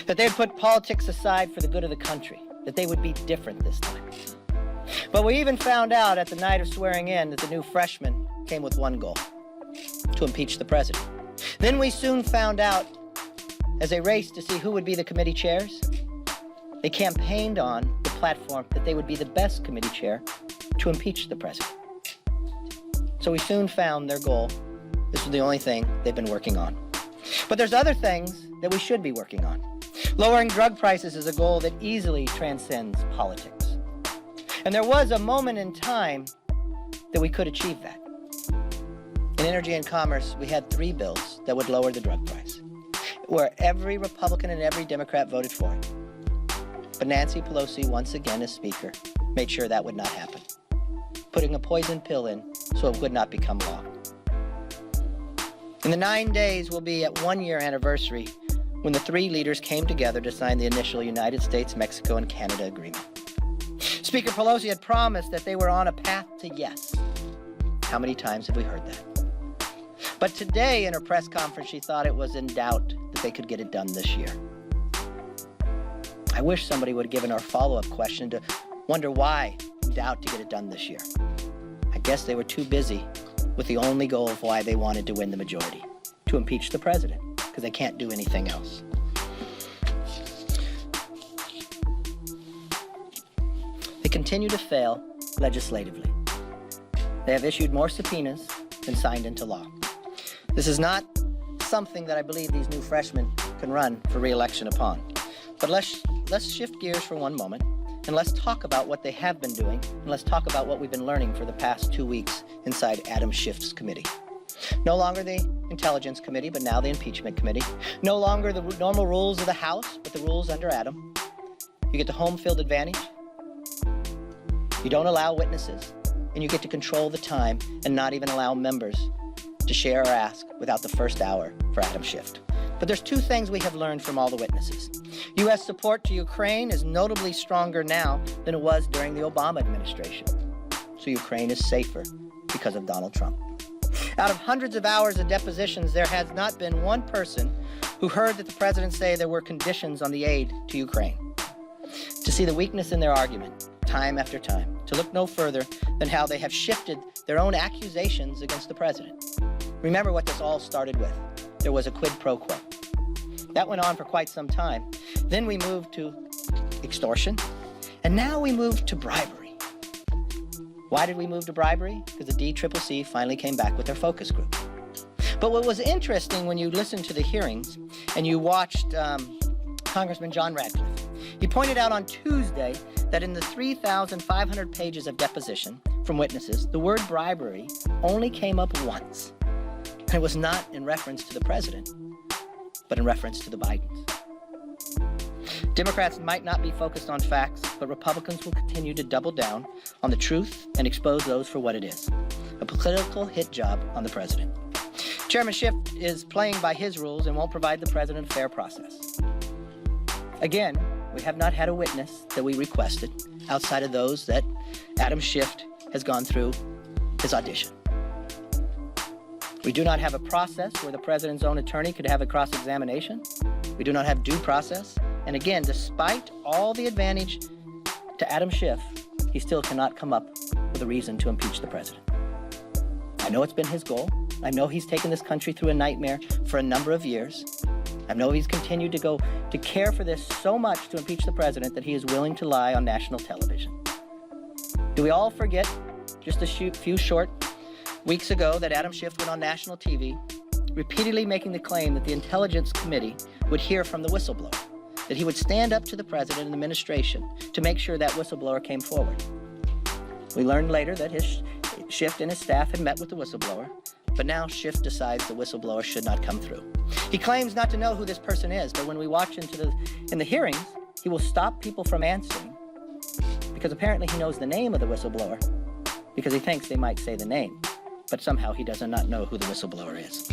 that they'd put politics aside for the good of the country, that they would be different this time. But we even found out at the night of swearing in that the new freshmen came with one goal: to impeach the president. Then we soon found out, as they raced to see who would be the committee chairs, they campaigned on the platform that they would be the best committee chair to impeach the president. So we soon found their goal. This was the only thing they've been working on. But there's other things that we should be working on. Lowering drug prices is a goal that easily transcends politics. And there was a moment in time that we could achieve that. In Energy and Commerce, we had 3 bills that would lower the drug price, where every Republican and every Democrat voted for it. But Nancy Pelosi, once again as Speaker, made sure that would not happen, putting a poison pill in so it would not become law. In the 9 days will be at 1-year anniversary when the 3 leaders came together to sign the initial United States, Mexico, and Canada agreement. Speaker Pelosi had promised that they were on a path to yes. How many times have we heard that? But today in her press conference, she thought it was in doubt that they could get it done this year. I wish somebody would have given her a follow-up question to wonder why in doubt to get it done this year. I guess they were too busy with the only goal of why they wanted to win the majority, to impeach the president, because they can't do anything else. They continue to fail legislatively. They have issued more subpoenas than signed into law. This is not something that I believe these new freshmen can run for re-election upon. But let's shift gears for one moment, and let's talk about what they have been doing, and let's talk about what we've been learning for the past 2 weeks inside Adam Schiff's committee. No longer the Intelligence Committee, but now the Impeachment Committee. No longer the normal rules of the House, but the rules under Adam. You get the home field advantage. You don't allow witnesses, and you get to control the time and not even allow members to share or ask without the first hour for Adam Schiff. But there's 2 things we have learned from all the witnesses. U.S. support to Ukraine is notably stronger now than it was during the Obama administration. So Ukraine is safer because of Donald Trump. Out of hundreds of hours of depositions, there has not been one person who heard that the president say there were conditions on the aid to Ukraine. To see the weakness in their argument, time after time, to look no further than how they have shifted their own accusations against the president. Remember what this all started with. There was a quid pro quo. That went on for quite some time. Then we moved to extortion, and now we moved to bribery. Why did we move to bribery? Because the DCCC finally came back with their focus group. But what was interesting when you listened to the hearings and you watched Congressman John Radcliffe, he pointed out on Tuesday that in the 3,500 pages of deposition from witnesses, the word bribery only came up once. And it was not in reference to the president, but in reference to the Bidens. Democrats might not be focused on facts, but Republicans will continue to double down on the truth and expose those for what it is, a political hit job on the president. Chairman Schiff is playing by his rules and won't provide the president a fair process. Again, we have not had a witness that we requested outside of those that Adam Schiff has gone through his audition. We do not have a process where the president's own attorney could have a cross-examination. We do not have due process. And again, despite all the advantage to Adam Schiff, he still cannot come up with a reason to impeach the president. I know it's been his goal. I know he's taken this country through a nightmare for a number of years. I know he's continued to care for this so much to impeach the president that he is willing to lie on national television. Do we all forget just a few short weeks ago that Adam Schiff went on national TV, repeatedly making the claim that the Intelligence Committee would hear from the whistleblower, that he would stand up to the president and the administration to make sure that whistleblower came forward. We learned later that Schiff and his staff had met with the whistleblower, but now Schiff decides the whistleblower should not come through. He claims not to know who this person is, but when we watch in the hearings, he will stop people from answering because apparently he knows the name of the whistleblower because he thinks they might say the name. But somehow he does not know who the whistleblower is.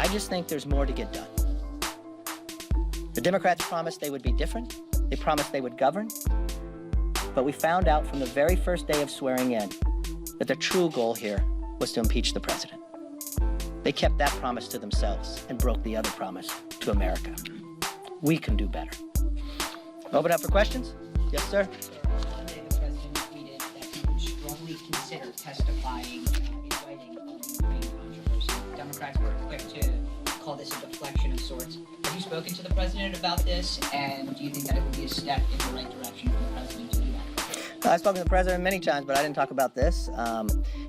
I just think there's more to get done. The Democrats promised they would be different. They promised they would govern. But we found out from the very first day of swearing in that their true goal here was to impeach the president. They kept that promise to themselves and broke the other promise to America. We can do better. Open up for questions? Yes, sir. Monday, the president tweeted that he would strongly consider testifying in writing on the Ukraine controversy. Democrats were quick to call this a deflection of sorts. Have you spoken to the president about this, and do you think that it would be a step in the right direction for the president to do that? I've spoken to the president many times, but I didn't talk about this.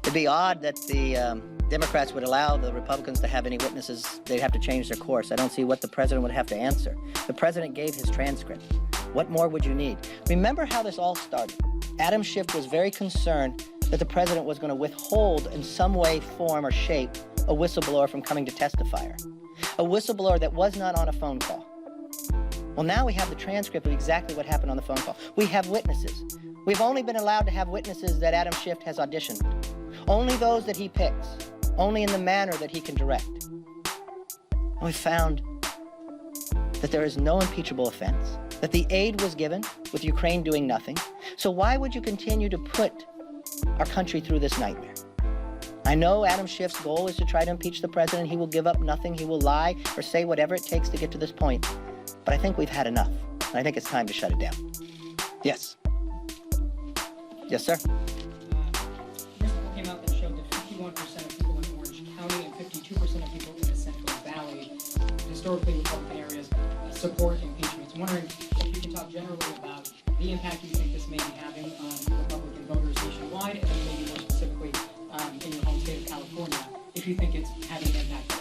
It'd be odd that the Democrats would allow the Republicans to have any witnesses. They'd have to change their course. I don't see what the president would have to answer. The president gave his transcript. What more would you need? Remember how this all started. Adam Schiff was very concerned that the president was going to withhold in some way, form, or shape a whistleblower from coming to testify. A whistleblower that was not on a phone call. Well, now we have the transcript of exactly what happened on the phone call. We have witnesses. We've only been allowed to have witnesses that Adam Schiff has auditioned. Only those that he picks. Only in the manner that he can direct. And we found that there is no impeachable offense, that the aid was given with Ukraine doing nothing. So why would you continue to put our country through this nightmare? I know Adam Schiff's goal is to try to impeach the president. He will give up nothing. He will lie or say whatever it takes to get to this point. But I think we've had enough. And I think it's time to shut it down. Yes. Yes, sir. This poll came out that showed that 51% of people in Orange County and 52% of people in the Central Valley, historically Republican areas, support impeachment. I'm wondering if you can talk generally about the impact you think this may be having on Republican voters nationwide, and then maybe more specifically in your home state of California, if you think it's having an impact at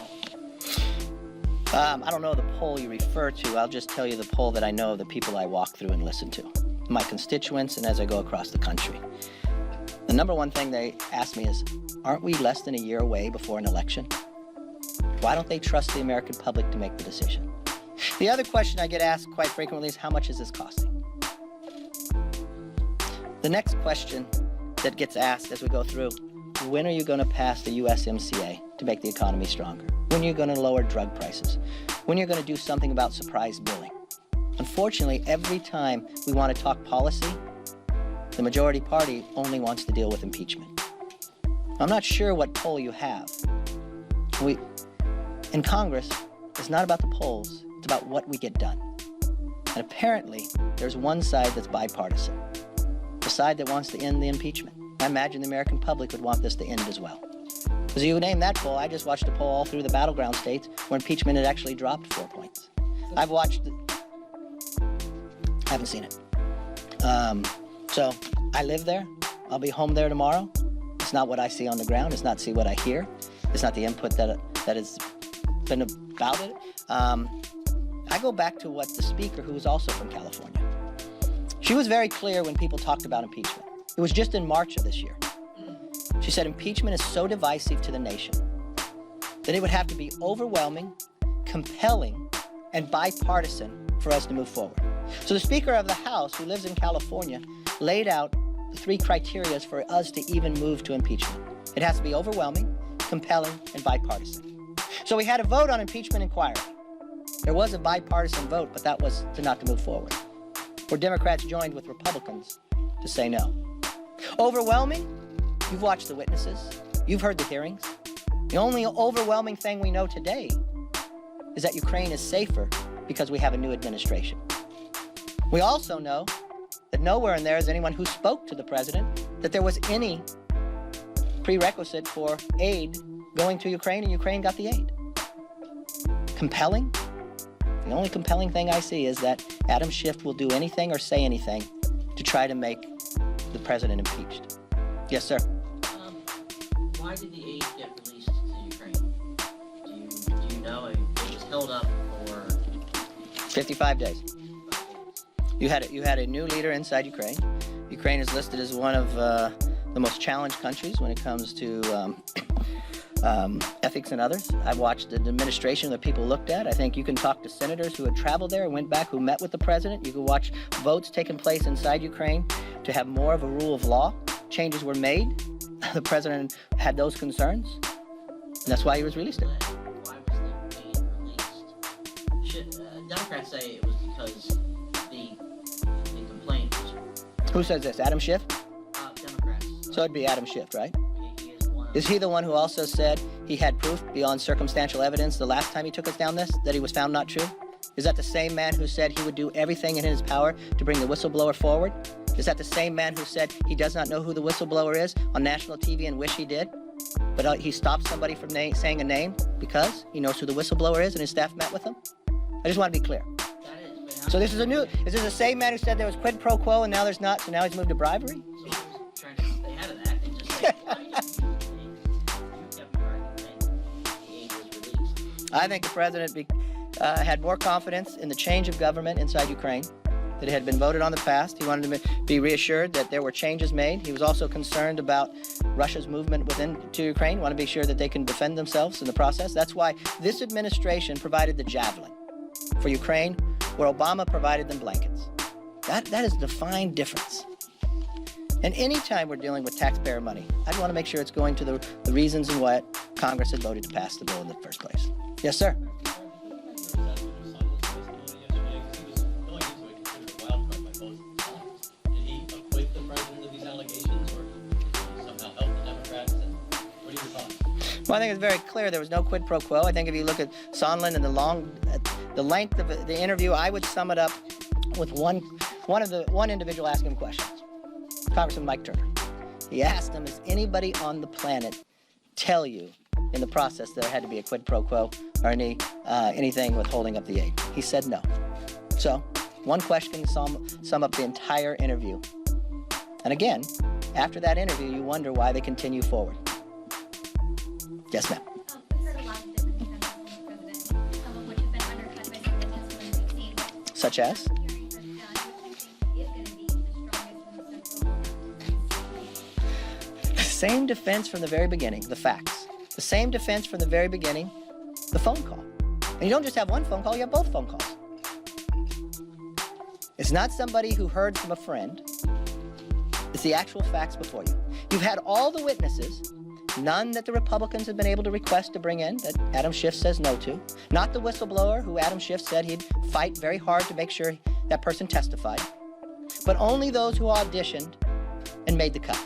all. I don't know the poll you refer to. I'll just tell you the poll that I know of the people I walk through and listen to, my constituents, and as I go across the country. The number one thing they ask me is, aren't we less than a year away before an election? Why don't they trust the American public to make the decision? The other question I get asked quite frequently is, how much is this costing? The next question that gets asked as we go through, when are you going to pass the USMCA to make the economy stronger? When are you going to lower drug prices? When are you going to do something about surprise billing? Unfortunately, every time we want to talk policy, the majority party only wants to deal with impeachment. I'm not sure what poll you have. In Congress, it's not about the polls, it's about what we get done. And apparently, there's one side that's bipartisan, the side that wants to end the impeachment. I imagine the American public would want this to end as well. Because you name that poll, I just watched a poll all through the battleground states where impeachment had actually dropped 4 points. I've watched it. I haven't seen it. So I live there. I'll be home there tomorrow. It's not what I see on the ground. It's not what I hear. It's not the input that has been about it. I go back to what the speaker, who was also from California, she was very clear when people talked about impeachment. It was just in March of this year. She said impeachment is so divisive to the nation that it would have to be overwhelming, compelling, and bipartisan for us to move forward. So the Speaker of the House, who lives in California, laid out the 3 criteria for us to even move to impeachment. It has to be overwhelming, compelling, and bipartisan. So we had a vote on impeachment inquiry. There was a bipartisan vote, but that was not to move forward, where Democrats joined with Republicans to say no. Overwhelming? You've watched the witnesses. You've heard the hearings. The only overwhelming thing we know today is that Ukraine is safer because we have a new administration. We also know that nowhere in there is anyone who spoke to the president that there was any prerequisite for aid going to Ukraine, and Ukraine got the aid. Compelling? The only compelling thing I see is that Adam Schiff will do anything or say anything to try to make the president impeached. Yes, sir. Why did the aid get released to Ukraine? Do you know? It was held up for 55 days. You had a new leader inside Ukraine. Ukraine is listed as one of the most challenged countries when it comes to ethics and others. I've watched the administration that people looked at. I think you can talk to senators who had traveled there and went back, who met with the president. You can watch votes taking place inside Ukraine to have more of a rule of law. Changes were made. The president had those concerns, and that's why he was released. Why was the aid released? Democrats say it was because the complaint was... Who says this? Adam Schiff? Democrats. So it'd be Adam Schiff, right? He is one. Is he the one who also said he had proof beyond circumstantial evidence the last time he took us down this, that he was found not true? Is that the same man who said he would do everything in his power to bring the whistleblower forward? Is that the same man who said he does not know who the whistleblower is on national TV and wish he did? But he stopped somebody from saying a name because he knows who the whistleblower is and his staff met with him? I just want to be clear. So this is is this the same man who said there was quid pro quo and now there's not, so now he's moved to bribery? So he was trying to stay out of that and just say, well, you kept McCarthy saying the aid was released. I think the president had more confidence in the change of government inside Ukraine, that it had been voted on in the past. He wanted to be reassured that there were changes made. He was also concerned about Russia's movement to Ukraine, want to be sure that they can defend themselves in the process. That's why this administration provided the javelin for Ukraine, where Obama provided them blankets. That is the fine difference. And anytime we're dealing with taxpayer money, I'd want to make sure it's going to the reasons and what Congress had voted to pass the bill in the first place. Yes, sir. Well, I think it's very clear there was no quid pro quo. I think if you look at Sondland and the length of the interview, I would sum it up with one individual asking him questions. Congressman Mike Turner. He asked him, "Does anybody on the planet tell you in the process that there had to be a quid pro quo or anything with holding up the aid?" He said no. So one question to sum up the entire interview. And again, after that interview, you wonder why they continue forward. Yes, ma'am. We've heard a lot of different defenses from the president, some of which have been undercut by some of the testimony we've seen. Such as? Hearings are done, which I think is going to be the strongest from the central. The same defense from the very beginning, the facts. The same defense from the very beginning, the phone call. And you don't just have one phone call, you have both phone calls. It's not somebody who heard from a friend. It's the actual facts before you. You've had all the witnesses, none that the Republicans have been able to request to bring in, that Adam Schiff says no to. Not the whistleblower who Adam Schiff said he'd fight very hard to make sure that person testified. But only those who auditioned and made the cut.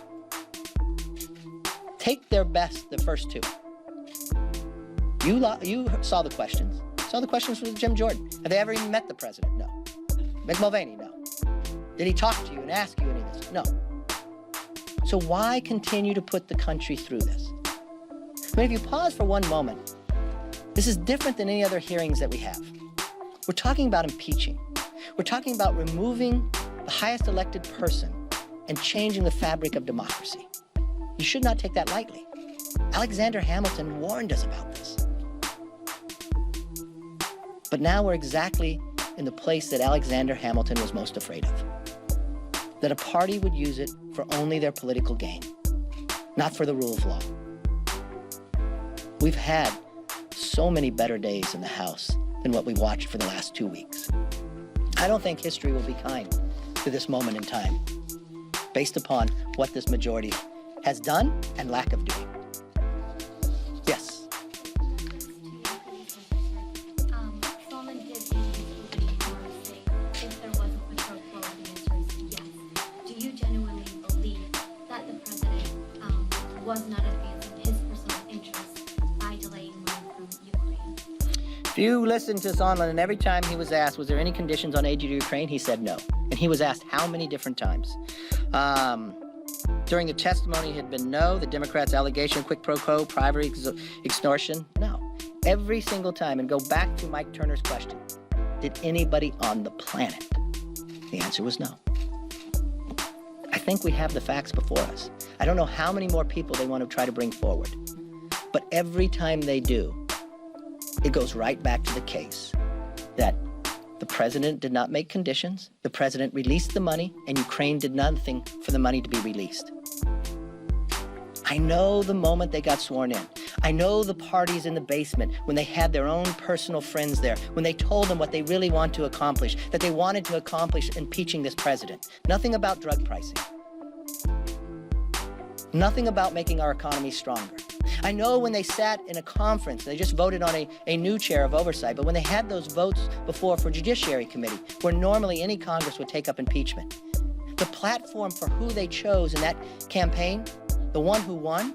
Take their best, the first two. You saw the questions. Saw the questions from Jim Jordan. Have they ever even met the president? No. Mick Mulvaney? No. Did he talk to you and ask you any of this? No. So why continue to put the country through this? I mean, if you pause for one moment, this is different than any other hearings that we have. We're talking about impeaching. We're talking about removing the highest elected person and changing the fabric of democracy. You should not take that lightly. Alexander Hamilton warned us about this. But now we're exactly in the place that Alexander Hamilton was most afraid of. That a party would use it for only their political gain, not for the rule of law. We've had so many better days in the House than what we watched for the last 2 weeks. I don't think history will be kind to this moment in time, based upon what this majority has done and lack of doing. Yes. Solomon did in his opening remarks say if there was a quid pro quo, the answer is yes. Do you genuinely believe that the president was not advancing his personal interests by delaying money from Ukraine? If you listen to Sondland, and every time he was asked, was there any conditions on aid to Ukraine, he said no. And he was asked how many different times. During the testimony, it had been no. The Democrats' allegation, quid pro quo, bribery, extortion, no. Every single time, and go back to Mike Turner's question, did anybody on the planet? The answer was no. I think we have the facts before us. I don't know how many more people they want to try to bring forward. But every time they do, it goes right back to the case that the president did not make conditions, the president released the money, and Ukraine did nothing for the money to be released. I know the moment they got sworn in. I know the parties in the basement when they had their own personal friends there, when they told them what they really want to accomplish, that they wanted to accomplish impeaching this president. Nothing about drug pricing. Nothing about making our economy stronger. I know when they sat in a conference, they just voted on a new chair of oversight, but when they had those votes before for Judiciary Committee, where normally any Congress would take up impeachment, the platform for who they chose in that campaign, the one who won,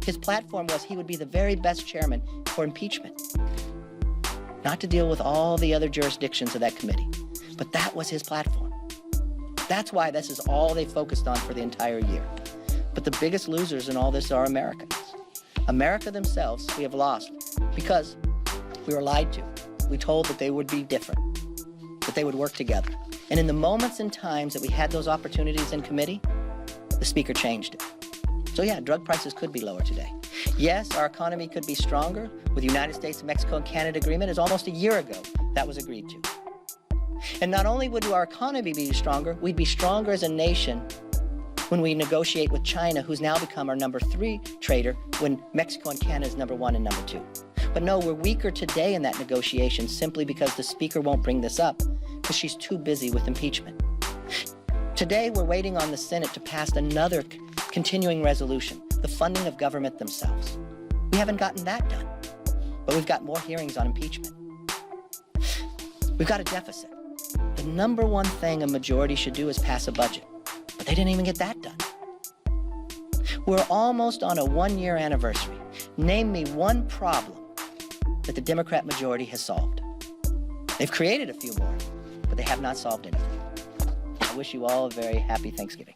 his platform was he would be the very best chairman for impeachment. not to deal with all the other jurisdictions of that committee. But that was his platform. That's why this is all they focused on for the entire year. But the biggest losers in all this are Americans. America themselves, we have lost because we were lied to. We told that they would be different, that they would work together. And in the moments and times that we had those opportunities in committee, the speaker changed it. So yeah, drug prices could be lower today. Yes, our economy could be stronger with the United States, Mexico, and Canada agreement. As almost a year ago that was agreed to. And not only would our economy be stronger, we'd be stronger as a nation when we negotiate with China, who's now become our number 3 trader, when Mexico and Canada is number 1 and number 2. But no, we're weaker today in that negotiation simply because the speaker won't bring this up because she's too busy with impeachment. Today, we're waiting on the Senate to pass another continuing resolution, the funding of government themselves. We haven't gotten that done, but we've got more hearings on impeachment. We've got a deficit. The number one thing a majority should do is pass a budget, but they didn't even get that done. We're almost on a 1-year anniversary. Name me one problem that the Democrat majority has solved. They've created a few more, but they have not solved anything. I wish you all a very happy Thanksgiving.